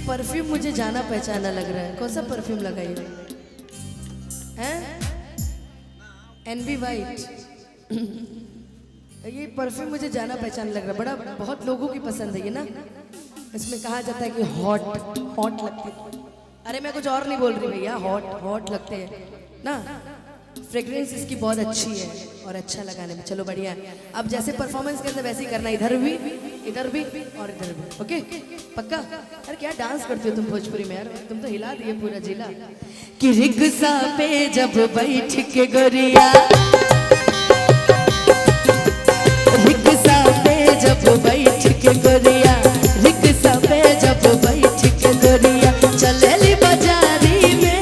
Perfume मुझे जाना पहचाना लग रहा है। कौन सा परफ्यूम लगाई है? एनवी वाइट। ये परफ्यूम मुझे जाना पहचाना लग रहा है। बड़ा बहुत लोगों की पसंद है ये ना। इसमें कहा जाता है कि हॉट हॉट लगती है। अरे मैं कुछ और नहीं बोल रही भैया, हॉट हॉट लगते हैं ना। फ्रेग्रेंस इसकी बहुत अच्छी है और अच्छा लगाने में। चलो बढ़िया है। अब जैसे परफॉर्मेंस करते वैसे ही करना, इधर भी और इधर भी। ओके पक्का? अरे क्या डांस करती हो तुम भोजपुरी में यार, तुम तो हिला दिए पूरा जिला। कि रिक्शा पे जब बैठ के गोरिया, रिक्शा पे जब बैठ के गोरिया, रिक्शा पे जब बैठ के गोरिया चलेली बाजारी में,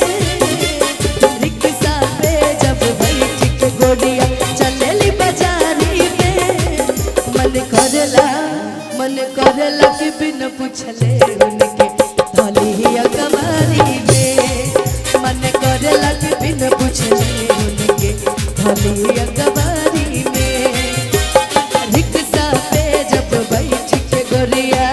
रिक्शा पे जब बैठ के गोरिया चलेली बाजारी में, मन करला कि बिन पूछले उनके धोली अकबारी में, मन करला कि बिन पूछले उनके धोली अकबारी में, रिक्शा पे जब बैठ के गोरिया,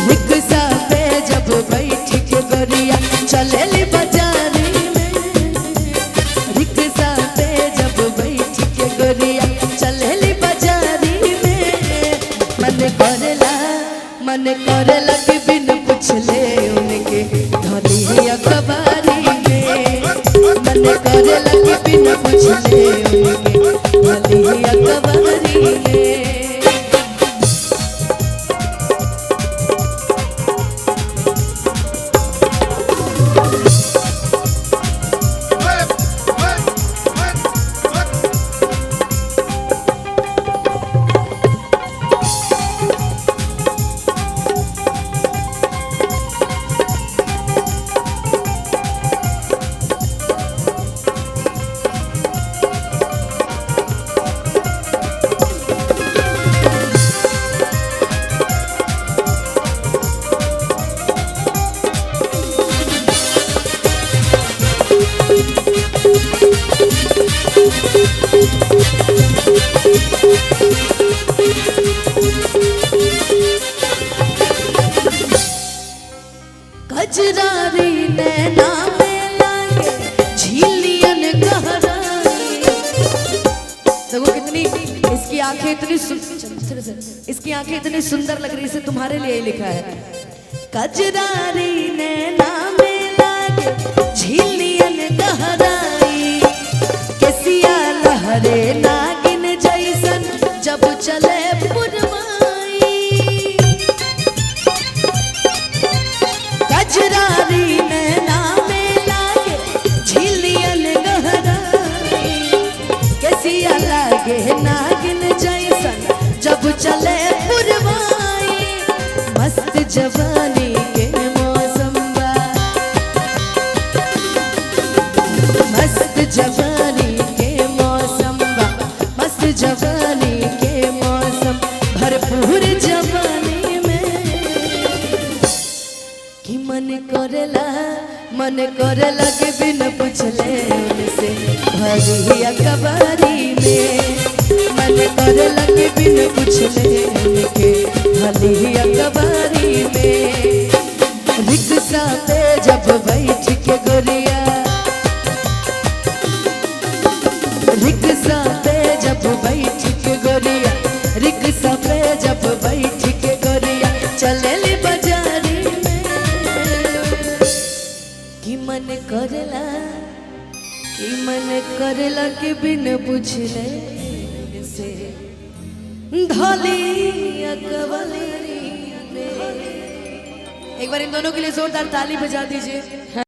रिक्शा पे जब बैठ के गोरिया चलेली बाजारी में, रिक्शा पे जब बैठ के गोरिया चलेली बाजारी में, मन करेला कि बिन पूछले उनके धोली अखबारी में, मन करेला कि बिन पूछले उनके धोली अखबारी में। कजरारी नैना में लागे झीलियन गहराई, देखो कितनी इसकी आंखें इतनी इसकी आंखें इतनी सुंदर लग रही है। इसे तुम्हारे लिए लिखा है। कजरारी नैना में लागे झीलियन गहराई, केसिया लहरे नागिन जैसन जब चले पुरवाई, कजरारी नैना में लागे झीलियन गहराई, केसिया लागे नागिन जैसन जब चले पुरवाई, मस्त जवानी के मौसम बा, मस्त जवानी के मौसम बा, मस्त जवानी के मौसम भरपूर जवानी में, कि मन करेला के बिन पूछले उनसे भरी अखबारी में, मन करेला के बिन पूछले उनके भरी अखबारी में, रिक्शा पे जब बैठ के गोरिया, रिक्शा पे जब बैठ के गोरिया, रिक्शा पे जब बैठ के गोरिया चलेली बाजारी में, कि मन करेला कि बिन पूछले से धोली अखबारी में। एक बार इन दोनों के लिए जोरदार ताली बजा दीजिए।